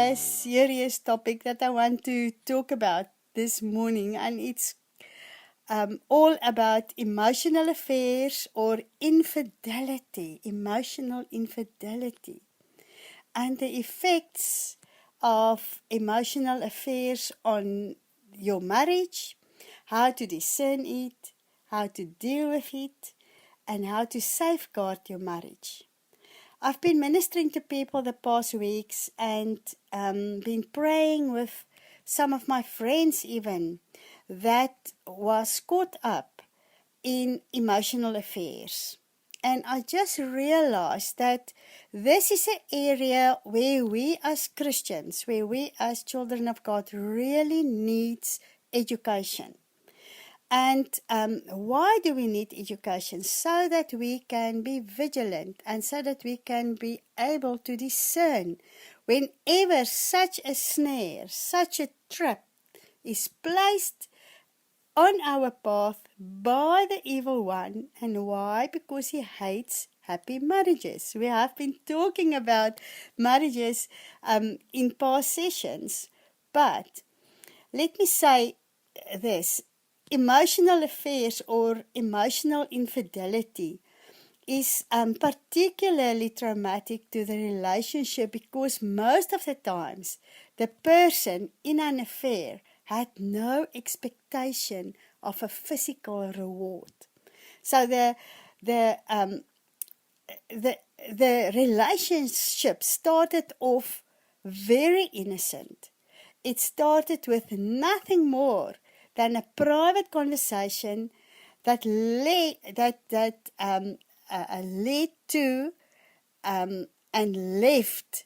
a serious topic that I want to talk about this morning, and it's all about emotional affairs or infidelity, emotional infidelity, and the effects of emotional affairs on your marriage, how to discern it, how to deal with it, and how to safeguard your marriage. I've been ministering to people the past weeks and been praying with some of my friends even that was caught up in emotional affairs. And I just realized that this is an area where we as Christians, where we as children of God really needs education. And why do we need education? So that we can be vigilant and so that we can be able to discern whenever such a snare, such a trap is placed on our path by the evil one. And why? Because he hates happy marriages. We have been talking about marriages in past sessions. But let me say this. Emotional affairs or emotional infidelity is particularly traumatic to the relationship because most of the times the person in an affair had no expectation of a physical reward. So the relationship started off very innocent. It started with nothing more than a private conversation that led to and left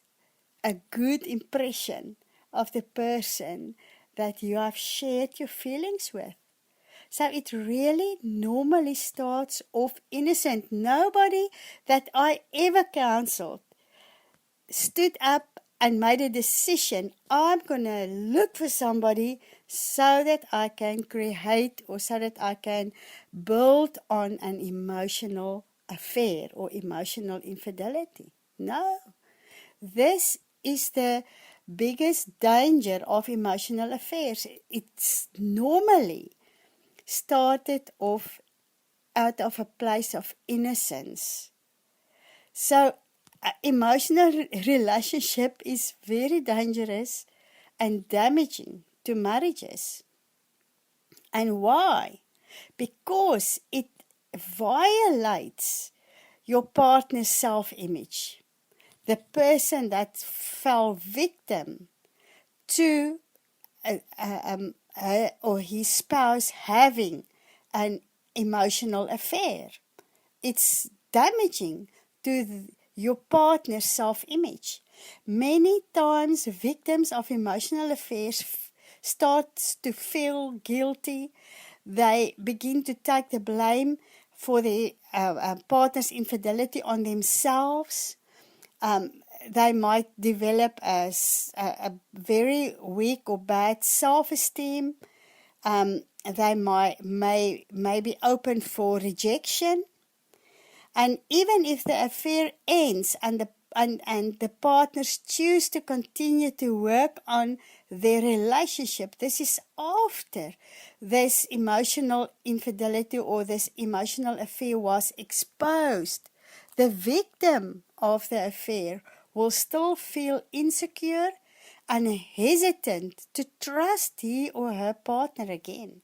a good impression of the person that you have shared your feelings with. So it really normally starts off innocent. Nobody that I ever counseled stood up and made a decision, I'm going to look for somebody so that I can create or so that I can build on an emotional affair or emotional infidelity. No, this is the biggest danger of emotional affairs. It's normally started off out of a place of innocence. So emotional relationship is very dangerous and damaging to marriages. And why? Because it violates your partner's self-image. The person that fell victim to her or his spouse having an emotional affair. It's damaging to your partner's self-image. Many times victims of emotional affairs start to feel guilty. They begin to take the blame for their partner's infidelity on themselves. They might develop a very weak or bad self-esteem. They may be open for rejection. And even if the affair ends and the partners choose to continue to work on their relationship, this is after this emotional infidelity or this emotional affair was exposed. The victim of the affair will still feel insecure and hesitant to trust he or her partner again.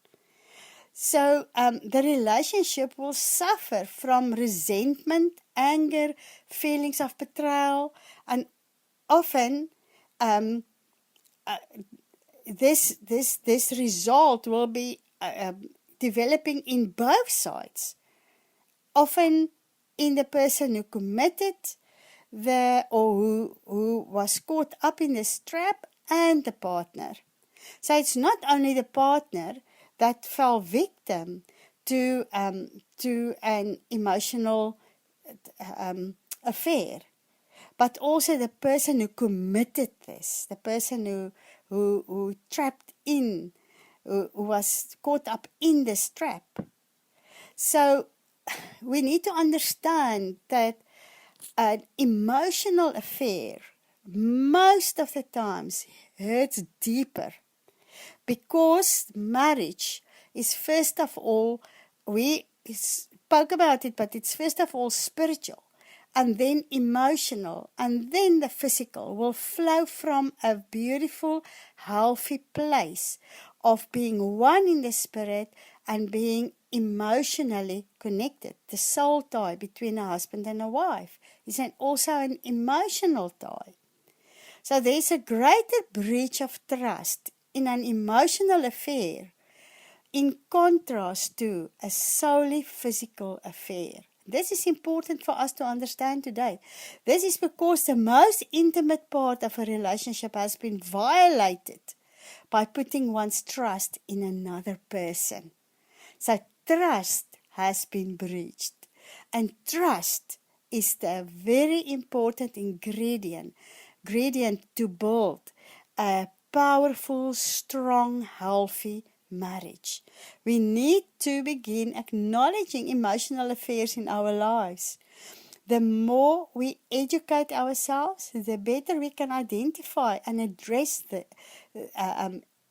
So the relationship will suffer from resentment, anger, feelings of betrayal, and often this result will be developing in both sides. Often in the person who committed who was caught up in this trap and the partner. So it's not only the partner that fell victim to an emotional affair, but also the person who committed this, the person who trapped in, who was caught up in this trap. So we need to understand that an emotional affair most of the times hurts deeper, because marriage is first of all, we spoke about it, but it's first of all spiritual, and then emotional, and then the physical will flow from a beautiful, healthy place of being one in the spirit and being emotionally connected. The soul tie between a husband and a wife is also an emotional tie. So there's a greater breach of trust in an emotional affair in contrast to a solely physical affair. This is important for us to understand today. This is because the most intimate part of a relationship has been violated by putting one's trust in another person. So trust has been breached. And trust is the very important ingredient to build a powerful, strong, healthy marriage. We need to begin acknowledging emotional affairs in our lives. The more we educate ourselves, the better we can identify and address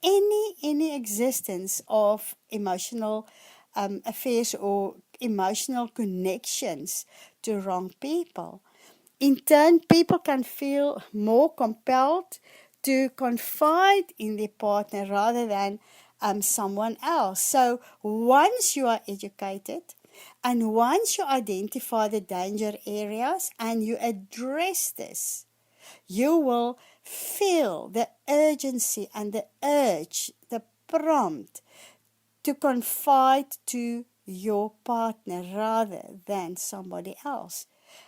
any existence of emotional affairs or emotional connections to wrong people. In turn, people can feel more compelled to confide in their partner rather than someone else. So once you are educated and once you identify the danger areas and you address this, you will feel the urgency and the urge, the prompt to confide to your partner rather than somebody else.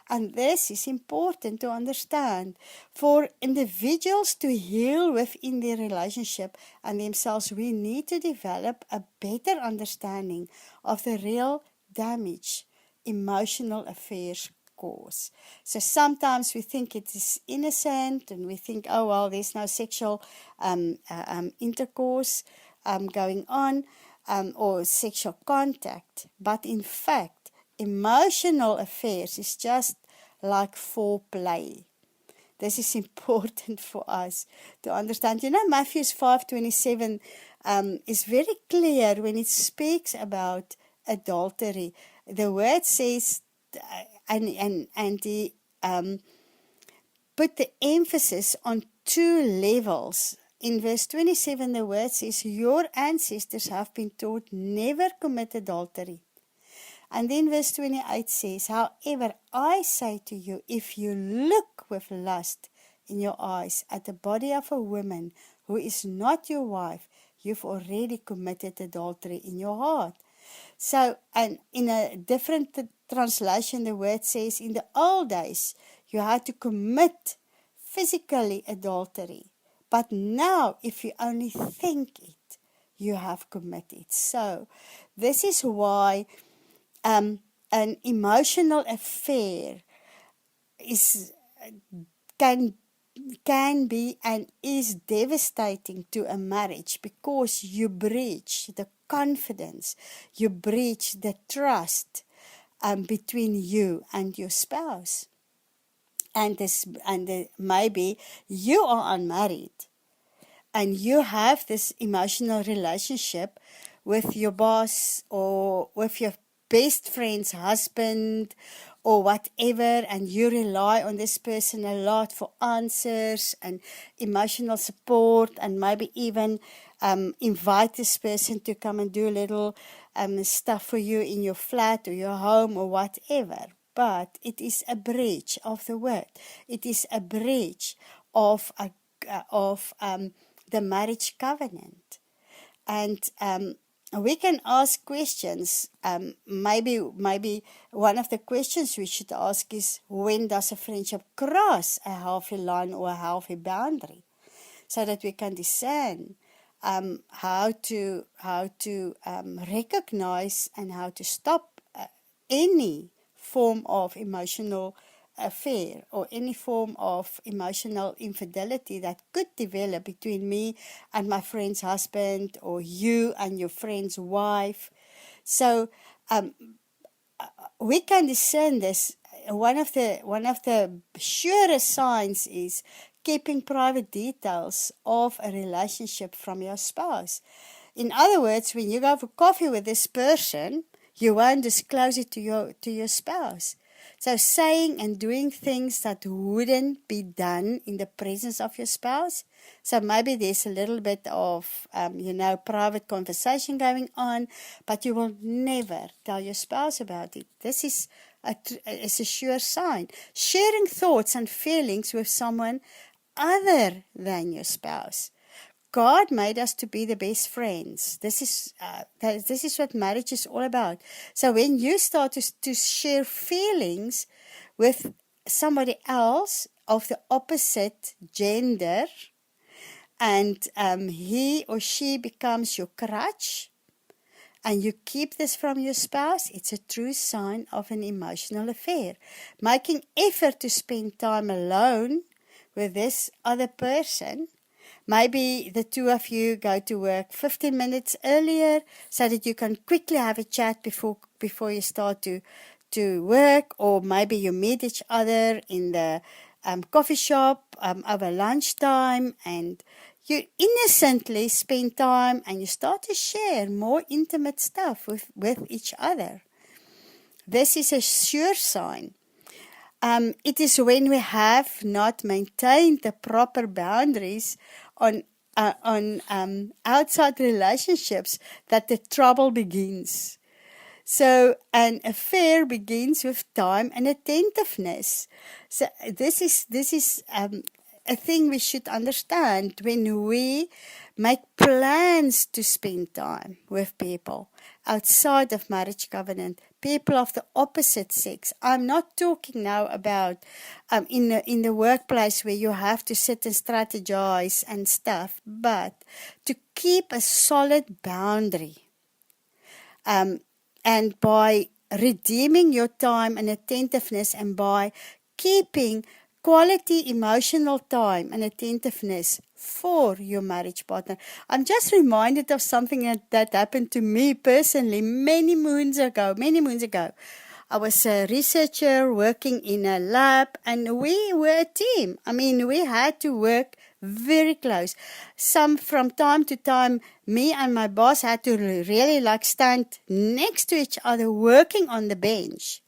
And this is important to understand. For individuals to heal within their relationship and themselves, we need to develop a better understanding of the real damage emotional affairs cause. So sometimes we think it is innocent and we think, oh, well, there's no sexual intercourse going on or sexual contact. But in fact, emotional affairs is just like foreplay. This is important for us to understand. You know, Matthew 5:27 is very clear when it speaks about adultery. The word says, and he put the emphasis on two levels. In verse 27, the word says, your ancestors have been taught never commit adultery. And then verse 28 says, however, I say to you, if you look with lust in your eyes at the body of a woman who is not your wife, you've already committed adultery in your heart. So, and in a different translation, the word says, in the old days, you had to commit physically adultery. But now, if you only think it, you have committed. So, this is why an emotional affair can be and is devastating to a marriage, because you breach the confidence, you breach the trust between you and your spouse. And maybe you are unmarried and you have this emotional relationship with your boss or with your best friend's husband or whatever, and you rely on this person a lot for answers and emotional support, and maybe even invite this person to come and do a little stuff for you in your flat or your home or whatever. But it is a breach of the word. It is a breach of the marriage covenant. And we can ask questions. Maybe one of the questions we should ask is, when does a friendship cross a healthy line or a healthy boundary? So that we can discern how to recognize and how to stop any form of emotional affair or any form of emotional infidelity that could develop between me and my friend's husband, or you and your friend's wife. So we can discern this. One of the surest signs is, keeping private details of a relationship from your spouse. In other words, when you go for coffee with this person, you won't disclose it to your spouse. So saying and doing things that wouldn't be done in the presence of your spouse. So maybe there's a little bit of, private conversation going on, but you will never tell your spouse about it. This is it's a sure sign. Sharing thoughts and feelings with someone other than your spouse. God made us to be the best friends. This is what marriage is all about. So when you start to share feelings with somebody else of the opposite gender, and he or she becomes your crutch, and you keep this from your spouse, it's a true sign of an emotional affair. Making effort to spend time alone with this other person. Maybe the two of you go to work 15 minutes earlier so that you can quickly have a chat before you start to work, or maybe you meet each other in the coffee shop over lunchtime, and you innocently spend time and you start to share more intimate stuff with each other. This is a sure sign. It is when we have not maintained the proper boundaries on outside relationships that the trouble begins. So an affair begins with time and attentiveness. So this is a thing we should understand when we make plans to spend time with people outside of marriage covenant, people of the opposite sex. I'm not talking now about in the workplace where you have to sit and strategize and stuff, but to keep a solid boundary. And by redeeming your time and attentiveness, and by keeping quality emotional time and attentiveness for your marriage partner. I'm just reminded of something that happened to me personally many moons ago. I was a researcher working in a lab, and we were a team. I mean, we had to work very close. From time to time, me and my boss had to really stand next to each other working on the bench.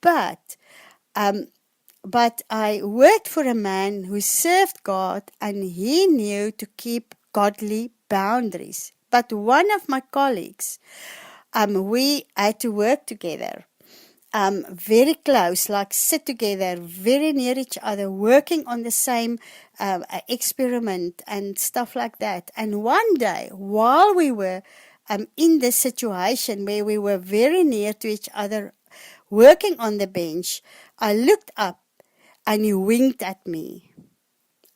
But I worked for a man who served God, and he knew to keep godly boundaries. But one of my colleagues, we had to work together. Very close, like sit together, very near each other, working on the same experiment and stuff like that. And one day, while we were in this situation where we were very near to each other, working on the bench, I looked up and he winked at me.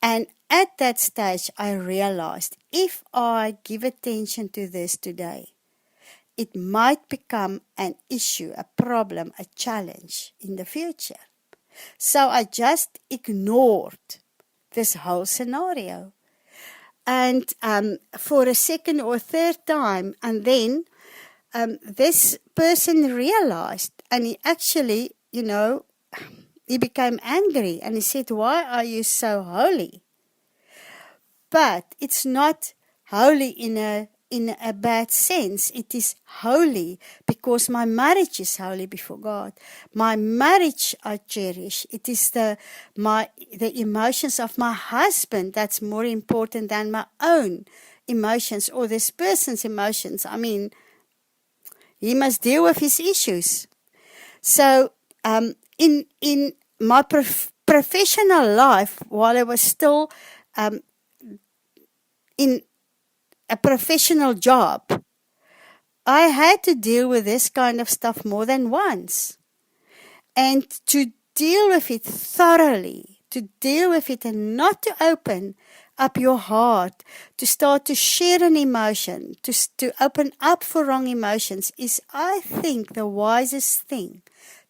And at that stage, I realized if I give attention to this today, it might become an issue, a problem, a challenge in the future. So I just ignored this whole scenario. And for a second or third time, and then this person realized, and he actually, he became angry, and he said, "Why are you so holy?" But it's not holy in a bad sense. It is holy because my marriage is holy before God. My marriage I cherish. It is the emotions of my husband that's more important than my own emotions or this person's emotions. I mean, he must deal with his issues. So in my professional life, while I was still in a professional job, I had to deal with this kind of stuff more than once. And to deal with it thoroughly, to deal with it and not to open up your heart, to start to share an emotion, to open up for wrong emotions is, I think, the wisest thing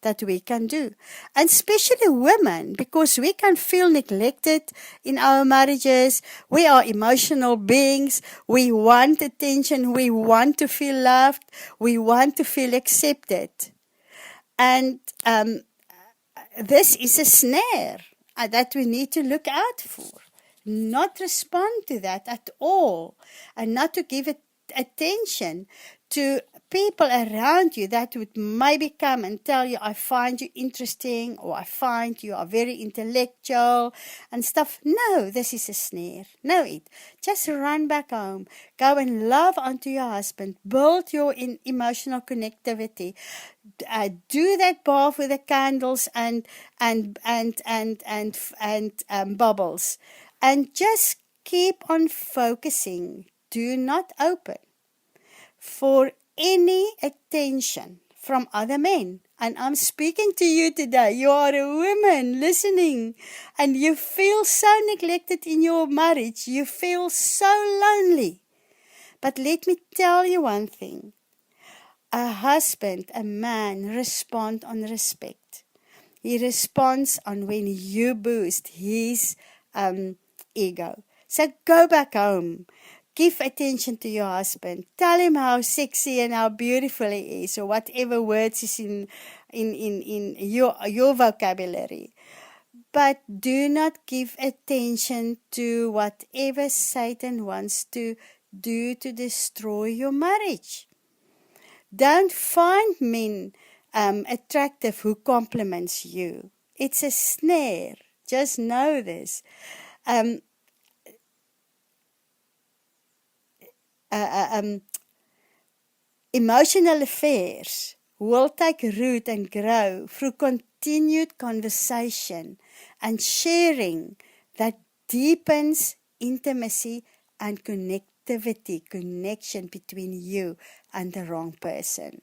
that we can do. And especially women, because we can feel neglected in our marriages. We are emotional beings. We want attention. We want to feel loved. We want to feel accepted. And this is a snare. that we need to look out for. Not respond to that at all, and not to give it attention to people around you that would maybe come and tell you, I find you interesting, or I find you are very intellectual and stuff. No, this is a snare. Know it. Just run back home. Go and love unto your husband. Build your emotional connectivity. Do that bath with the candles and bubbles, and just keep on focusing. Do not open for any attention from other men. And I'm speaking to you today. You are a woman listening, and you feel so neglected in your marriage. You feel so lonely. But let me tell you one thing. A husband, a man, responds on respect. He responds on when you boost his ego. So go back home. Give attention to your husband. Tell him how sexy and how beautiful he is, or whatever words is in your vocabulary. But do not give attention to whatever Satan wants to do to destroy your marriage. Don't find men attractive who compliments you. It's a snare. Just know this. Emotional affairs will take root and grow through continued conversation and sharing that deepens intimacy and connection between you and the wrong person.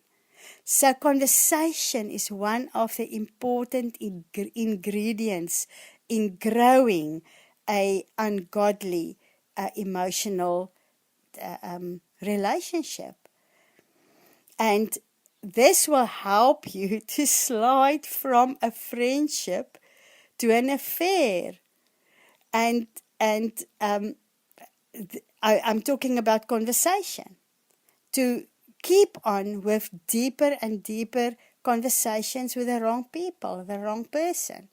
So conversation is one of the important ingredients in growing a ungodly emotional relationship. And this will help you to slide from a friendship to an affair. And I'm talking about conversation. To keep on with deeper and deeper conversations with the wrong people, the wrong person.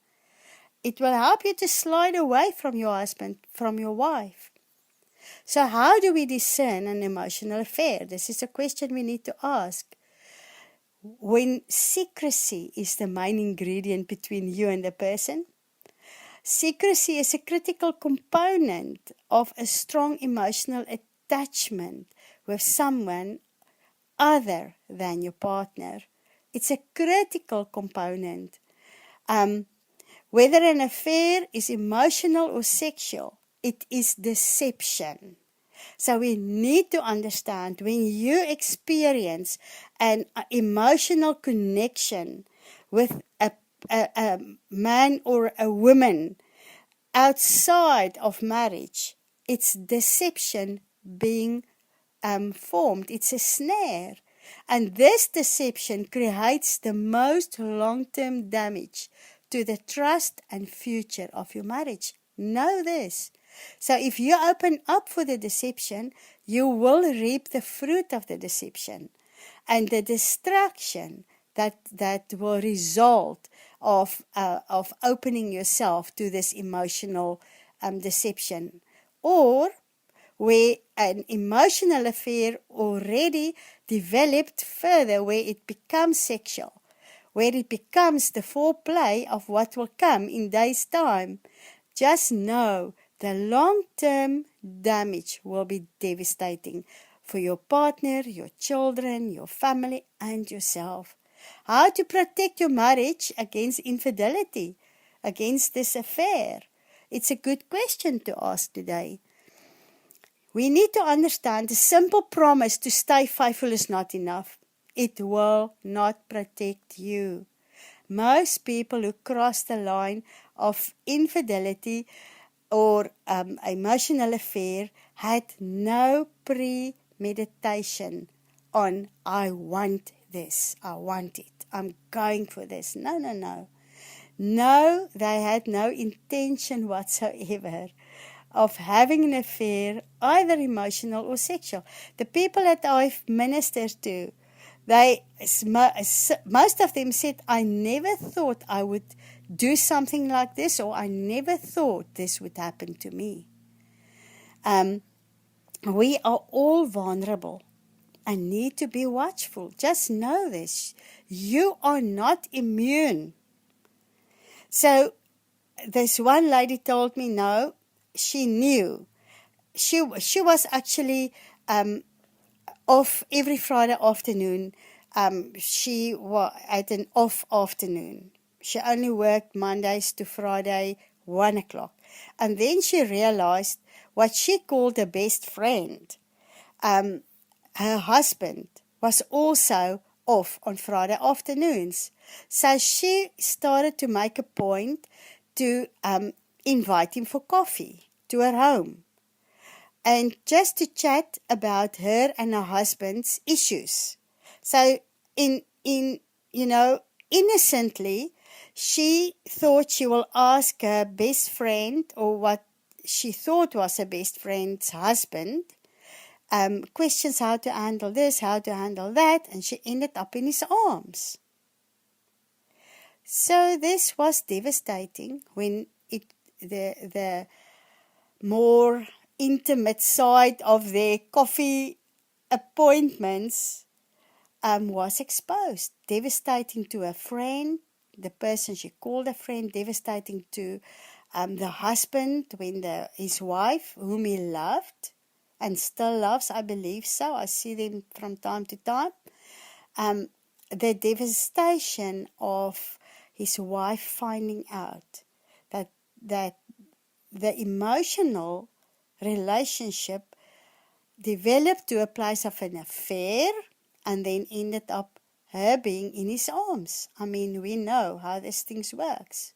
It will help you to slide away from your husband, from your wife. So how do we discern an emotional affair? This is a question we need to ask. When secrecy is the main ingredient between you and the person, secrecy is a critical component of a strong emotional attachment with someone other than your partner. It's a critical component. Whether an affair is emotional or sexual, it is deception. So we need to understand, when you experience an emotional connection with a man or a woman outside of marriage, it's deception being formed. It's a snare. And this deception creates the most long-term damage to the trust and future of your marriage. Know this. So if you open up for the deception, you will reap the fruit of the deception and the destruction that will result of opening yourself to this emotional deception. Or where an emotional affair already developed further, where it becomes sexual, where it becomes the foreplay of what will come in days' time. Just know the long-term damage will be devastating for your partner, your children, your family, and yourself. How to protect your marriage against infidelity, against this affair? It's a good question to ask today. We need to understand the simple promise to stay faithful is not enough. It will not protect you. Most people who cross the line of infidelity or emotional affair had no premeditation on, I want this, I want it, I'm going for this. No. No, they had no intention whatsoever of having an affair, either emotional or sexual. The people that I've ministered to, most of them said, I never thought I would do something like this, or I never thought this would happen to me. We are all vulnerable and need to be watchful. Just know this. You are not immune. So this one lady told me, no, she knew. She was actually off every Friday afternoon. She had an off afternoon. She only worked Mondays to Friday, 1 o'clock. And then she realized what she called a best friend. Her husband was also off on Friday afternoons. So she started to make a point to invite him for coffee to her home. And just to chat about her and her husband's issues. So innocently, she thought she will ask her best friend, or what she thought was her best friend's husband, questions how to handle this, how to handle that, and she ended up in his arms. So this was devastating when the more intimate side of their coffee appointments was exposed. Devastating to a friend, the person she called a friend, devastating to the husband when his wife, whom he loved and still loves, I believe so. I see them from time to time. The devastation of his wife finding out that the emotional relationship developed to a place of an affair and then ended up her being in his arms. I mean, we know how this thing works.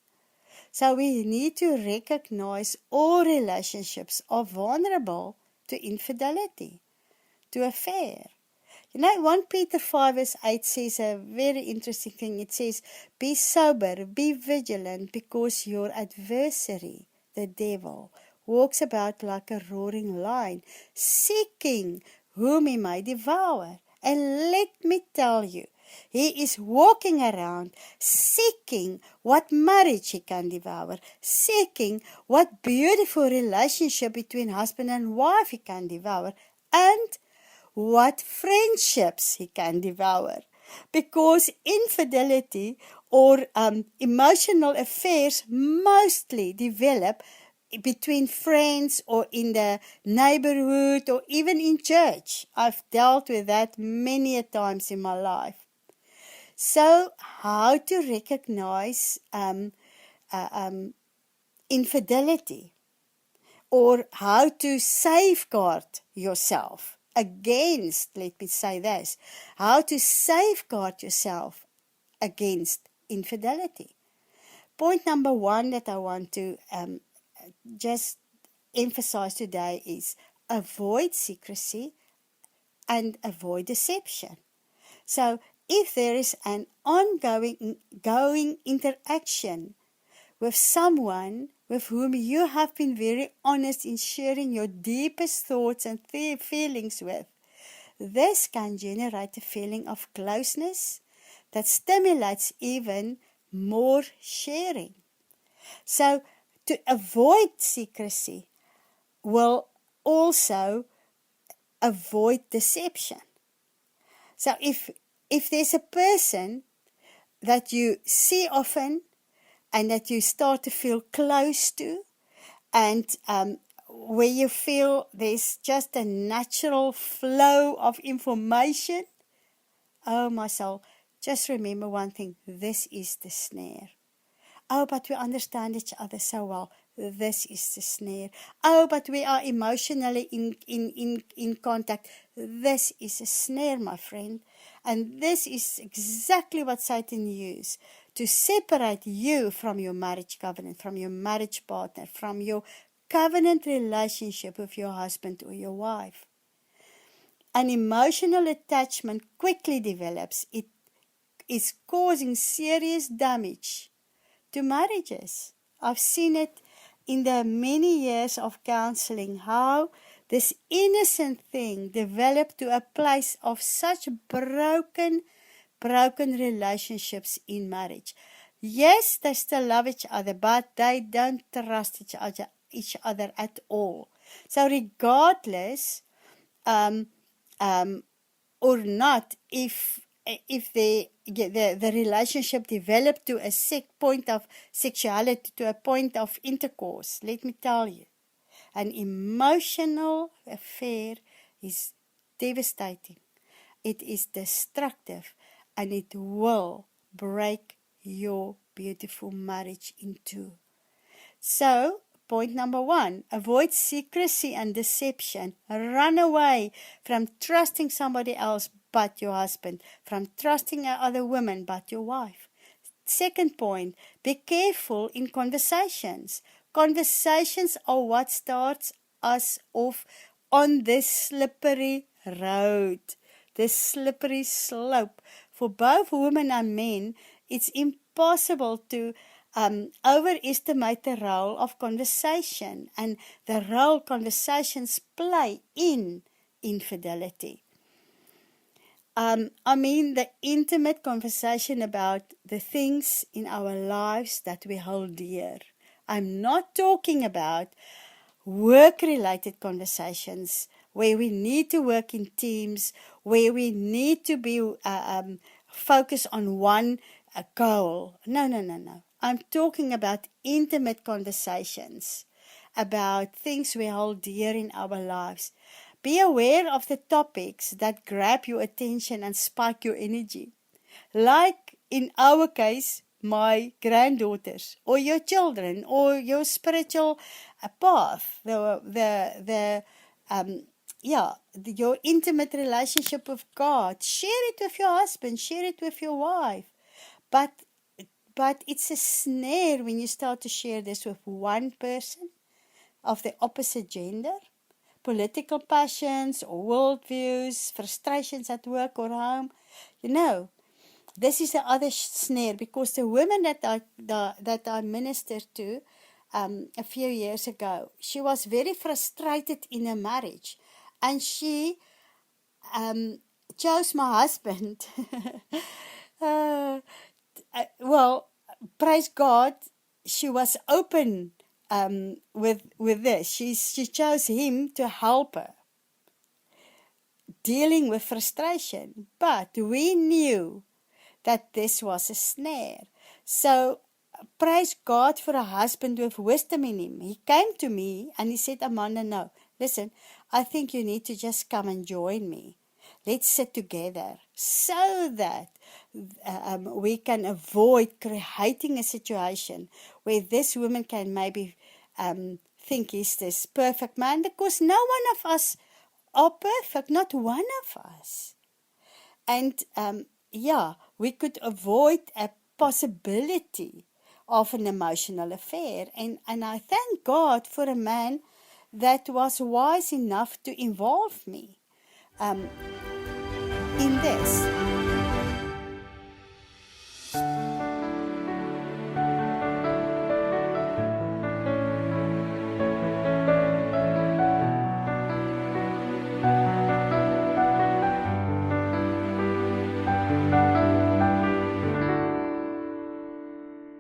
So we need to recognize all relationships are vulnerable to infidelity, to affair. 1 Peter 5 verse 8 says a very interesting thing. It says, be sober, be vigilant, because your adversary, the devil, walks about like a roaring lion, seeking whom he may devour. And let me tell you, he is walking around seeking what marriage he can devour, seeking what beautiful relationship between husband and wife he can devour, and what friendships he can devour. Because infidelity or emotional affairs mostly develop between friends or in the neighborhood or even in church. I've dealt with that many a times in my life. So how to recognize infidelity, or how to safeguard yourself against, let me say this, how to safeguard yourself against infidelity. Point number 1 that I want to just emphasize today is avoid secrecy and avoid deception. So if there is an ongoing interaction with someone with whom you have been very honest in sharing your deepest thoughts and feelings with, this can generate a feeling of closeness that stimulates even more sharing. So to avoid secrecy will also avoid deception. So if there's a person that you see often and that you start to feel close to, and where you feel there's just a natural flow of information, oh my soul, just remember one thing, this is the snare. Oh, but we understand each other so well. This is the snare. Oh, but we are emotionally in contact. This is a snare, my friend. And this is exactly what Satan uses to separate you from your marriage covenant, from your marriage partner, from your covenant relationship with your husband or your wife. An emotional attachment quickly develops. It is causing serious damage to marriages. I've seen it in the many years of counseling, how this innocent thing developed to a place of such broken relationships in marriage. Yes, they still love each other, but they don't trust each other at all. So regardless, um, um, or not, if the relationship developed to a point of sexuality, to a point of intercourse, let me tell you, an emotional affair is devastating. It is destructive, and it will break your beautiful marriage in two. So, point number 1, avoid secrecy and deception. Run away from trusting somebody else but your husband, from trusting other women but your wife. Second point, be careful in conversations. Conversations are what starts us off on this slippery road, this slippery slope. For both women and men, it's impossible to overestimate the role of conversation and the role conversations play in infidelity. The intimate conversation about the things in our lives that we hold dear. I'm not talking about work-related conversations where we need to work in teams, where we need to be focused on one goal. No. I'm talking about intimate conversations, about things we hold dear in our lives. Be aware of the topics that grab your attention and spark your energy. Like in our case, my granddaughters, or your children, or your spiritual path, your intimate relationship with God. Share it with your husband, share it with your wife. But it's a snare when you start to share this with one person of the opposite gender. Political passions or worldviews, frustrations at work or home. This is the other snare, because the woman that I ministered to a few years ago, she was very frustrated in her marriage, and she chose my husband. uh, well, praise God, she was open with this. She chose him to help her dealing with frustration, but we knew that this was a snare. So praise God for a husband with wisdom in him. He came to me and he said, Amanda, no, listen, I think you need to just come and join me. Let's sit together so that we can avoid creating a situation where this woman can maybe think he's this perfect man, because no one of us are perfect, not one of us. And we could avoid a possibility of an emotional affair. And I thank God for a man that was wise enough to involve me in this.